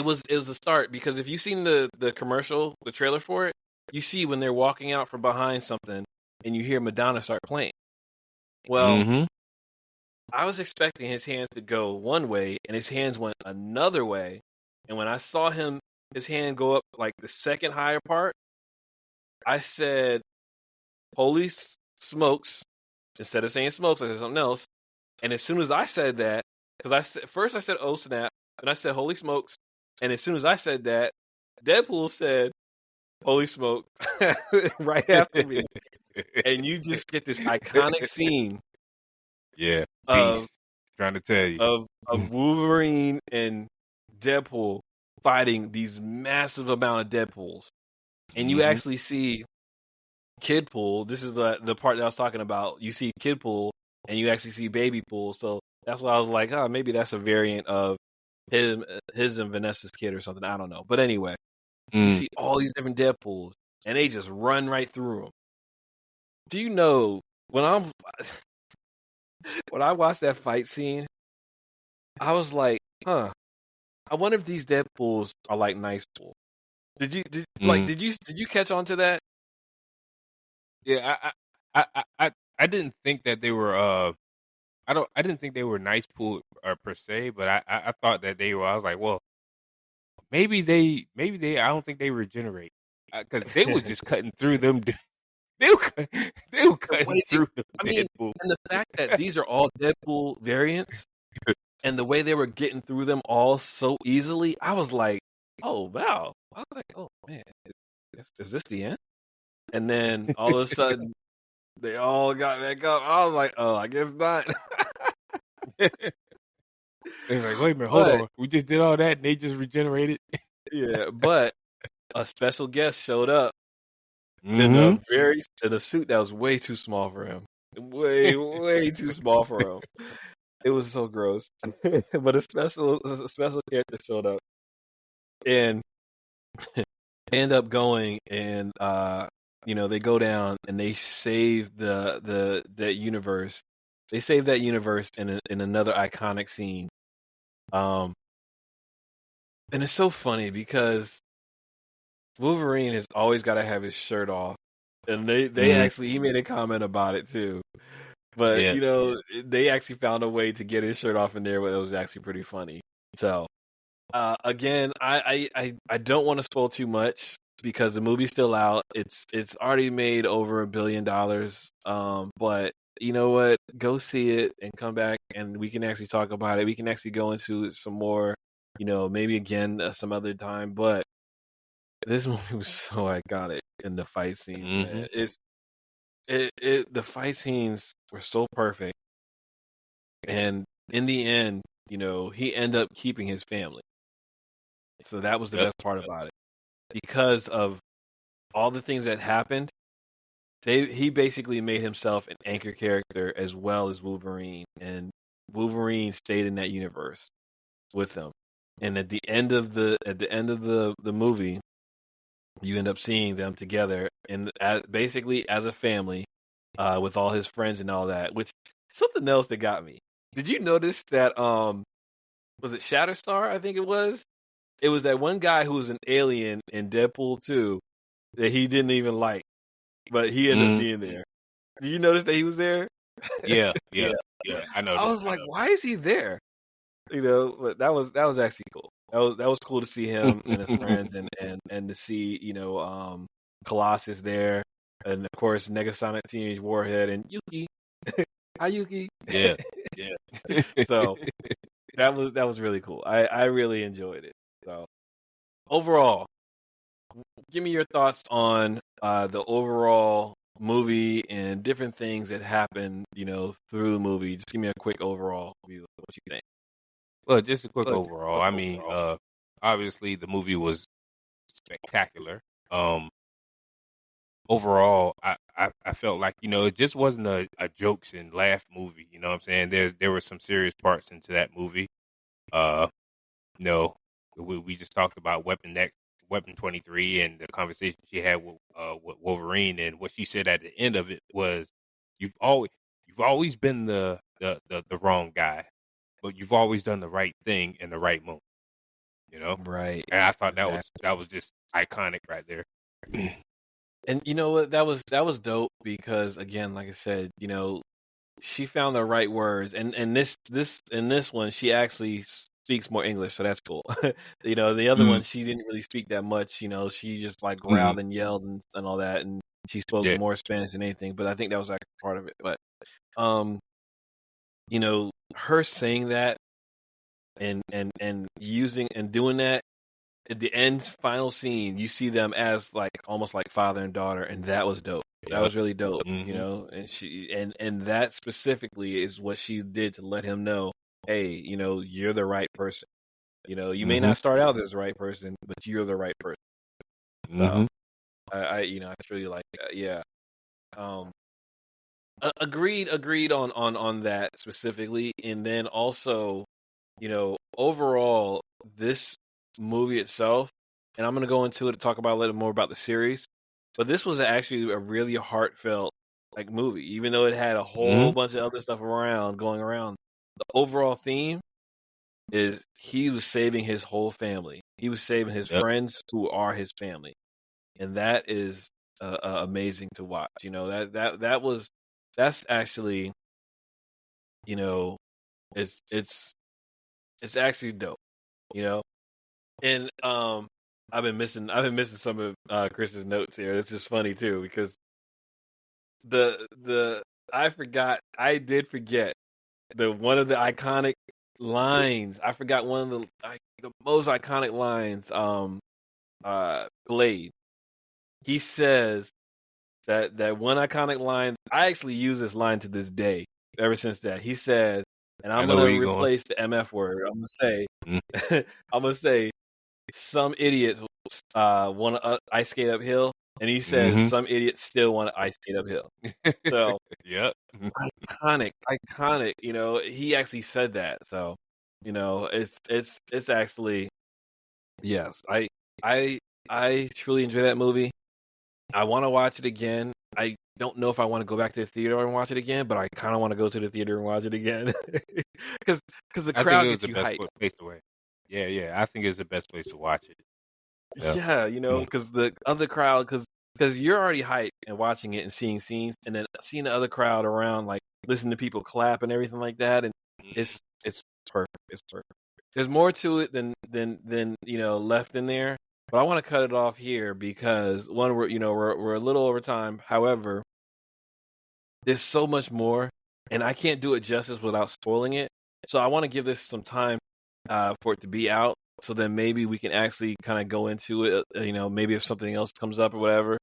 was the start because if you've seen the commercial, the trailer for it, you see when they're walking out from behind something and you hear Madonna start playing. Well, I was expecting his hands to go one way and his hands went another way. And when I saw his hand go up like the second higher part, I said, "Holy smokes." Instead of saying smokes, I said something else. And as soon as I said that, because first I said, "Oh snap," and I said, "Holy smokes." And as soon as I said that, Deadpool said, "Holy smoke," right after me. And you just get this iconic scene. Yeah, of beast. Trying to tell you. of Wolverine and Deadpool fighting these massive amount of Deadpools. And you actually see Kidpool. This is the part that I was talking about. You see Kidpool and you actually see Babypool. So that's why I was like, oh, maybe that's a variant of his and Vanessa's kid or something. I don't know. But anyway, you see all these different Deadpools and they just run right through them. Do you know when I watched that fight scene, I was like, huh, I wonder if these Deadpools are like Nicepool. Did you catch on to that? Yeah, I didn't think that they were I didn't think they were nice pool per se, but I thought that they were. I was like, well, maybe they I don't think they regenerate because they were just cutting through them. They were cutting through them Deadpool. And the fact that these are all Deadpool variants and the way they were getting through them all so easily, I was like, oh wow. I was like, oh man, is this the end? And then all of a sudden they all got back up. I was like, oh, I guess not. It's like, wait a minute, hold on. We just did all that and they just regenerated. Yeah, but a special guest showed up in a suit that was way too small for him. Way too small for him. It was so gross. But a special character showed up. And they end up going and they go down and they save that universe. They save that universe in another iconic scene. And it's so funny because Wolverine has always got to have his shirt off, and they actually he made a comment about it too. But they actually found a way to get his shirt off in there, but it was actually pretty funny. So again, I don't want to spoil too much because the movie's still out. It's already made over $1 billion. But you know what? Go see it and come back, and we can actually talk about it. We can actually go into it some more. Maybe again some other time. But this movie was so iconic in the fight scenes, man. The fight scenes were so perfect, and in the end, he ended up keeping his family. So that was the best part about it, because of all the things that happened, he basically made himself an anchor character as well as Wolverine, and Wolverine stayed in that universe with them. And at the end of the movie, you end up seeing them together and basically as a family, with all his friends and all that. Which something else that got me. Did you notice that? Was it Shatterstar? I think it was. It was that one guy who was an alien in Deadpool 2 that he didn't even like, but he ended up Mm, being there. Did you notice that he was there? yeah, Yeah. yeah, yeah. I know I that. was like, why is he there? But that was actually cool. That was cool to see him and his friends and to see, Colossus there, and of course Negasonic Teenage Warhead and Yuki. Hi Yuki. Yeah, yeah. So that was really cool. I really enjoyed it. So overall, give me your thoughts on the overall movie and different things that happen, through the movie. Just give me a quick overall view of what you think. Well, just a quick overall. I mean, obviously the movie was spectacular. Overall, I felt like, it just wasn't a jokes and laugh movie. You know what I'm saying? There were some serious parts into that movie. Uh, we just talked about Weapon 23, and the conversation she had with Wolverine, and what she said at the end of it was, "You've always been the wrong guy, but you've always done the right thing in the right moment." You know, Right. and I thought Exactly. that was just iconic right there. And you know what? That was dope because again, like I said, she found the right words, and this in this one, she actually speaks more English, so that's cool. The other Mm, one, she didn't really speak that much. She just like mhm. growled and yelled and all that, and she spoke Yeah. more Spanish than anything. But I think that was actually part of it. But um, her saying that and using and doing that at the end final scene, you see them as like almost like father and daughter, and that was dope. That Yep. was really dope, Mhm. and she and that specifically is what she did to let him know, hey, you're the right person. You may Mhm. not start out as the right person, but you're the right person. So Mhm. I truly like that. Yeah. Um, agreed on that specifically, and then also, overall, this movie itself, and I'm gonna go into it to talk about a little more about the series. But this was actually a really heartfelt like movie, even though it had a whole Mhm. bunch of other stuff going around. The overall theme is he was saving his whole family. He was saving his Yep. friends who are his family, and that is amazing to watch. That's actually, you know it's it's actually dope. You know, and I've been missing some of Chris's notes here. It's just funny too because the I did forget the one of the iconic lines. I forgot one of the most iconic lines. Blade. He says that one iconic line. I actually use this line to this day. Ever since that, he says, and I I'm know where gonna you're going. replace the MF word. I'm gonna say, Mm. I'm gonna say, some idiots want to ice skate uphill, and he says Mhm. some idiots still want to ice skate uphill. So Yep. iconic. He actually said that. So it's actually yes. I I truly enjoy that movie. I want to watch it again. I don't know if I want to go back to the theater and watch it again, but I kind of want to go to the theater and watch it again because the I think crowd it was gets the you best hyped. place to watch. Yeah, yeah. I think it's the best place to watch it. Yep. Yeah, Mm. because the other crowd, because you're already hyped and watching it and seeing scenes, and then seeing the other crowd around, like listening to people clap and everything like that, and Mhm. it's perfect. It's perfect. There's more to it than left in there, but I want to cut it off here because one, we're a little over time. However, there's so much more, and I can't do it justice without spoiling it. So I want to give this some time for it to be out, so then maybe we can actually kind of go into it. Maybe if something else comes up or whatever,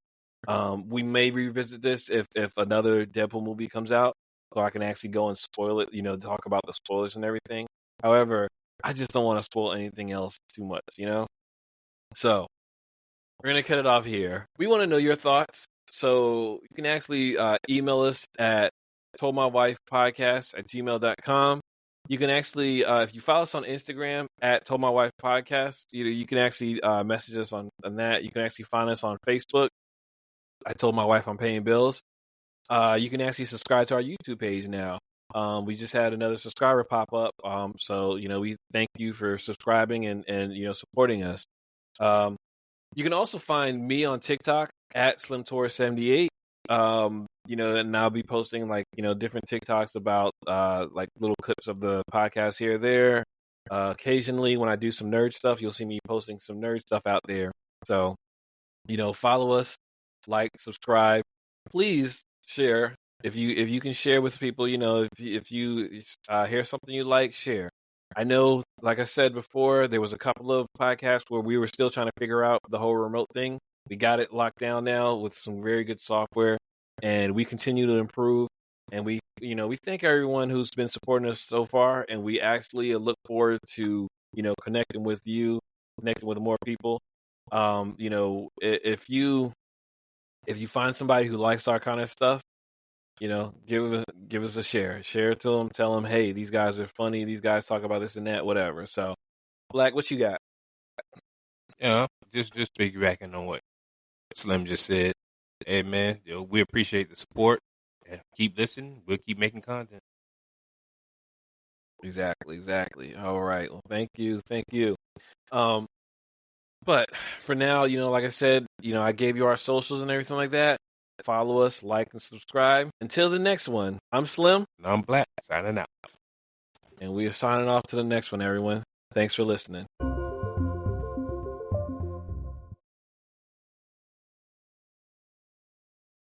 we may revisit this if another Deadpool movie comes out, so I can actually go and spoil it. Talk about the spoilers and everything. However, I just don't want to spoil anything else too much. So We're going to cut it off here. We want to know your thoughts. So you can actually email us at toldmywifepodcast@gmail.com. You can actually, if you follow us on Instagram at toldmywifepodcast, you can actually message us on that. You can actually find us on Facebook. I told my wife I'm paying bills. You can actually subscribe to our YouTube page now. We just had another subscriber pop up. So, we thank you for subscribing and supporting us. You can also find me on TikTok at SlimTaurus78. And I'll be posting different TikToks about like little clips of the podcast here or there. Occasionally when I do some nerd stuff, you'll see me posting some nerd stuff out there. So, follow us, like, subscribe. Please share. If you can share with people, if you hear something you like, share. I know, like I said before, there was a couple of podcasts where we were still trying to figure out the whole remote thing. We got it locked down now with some very good software, and we continue to improve. And we thank everyone who's been supporting us so far, and we actually look forward to, connecting with you, connecting with more people. If you find somebody who likes our kind of stuff, give us a share. Share it to them. Tell them, hey, these guys are funny. These guys talk about this and that, whatever. So, Black, what you got? Yeah, just piggybacking on what Slim just said. Hey, man, we appreciate the support. Keep listening. We'll keep making content. Exactly. All right. Well, thank you. But for now, like I said, I gave you our socials and everything like that. Follow us, like, and subscribe. Until the next one, I'm Slim. And I'm Black, signing out. And we are signing off to the next one, everyone. Thanks for listening.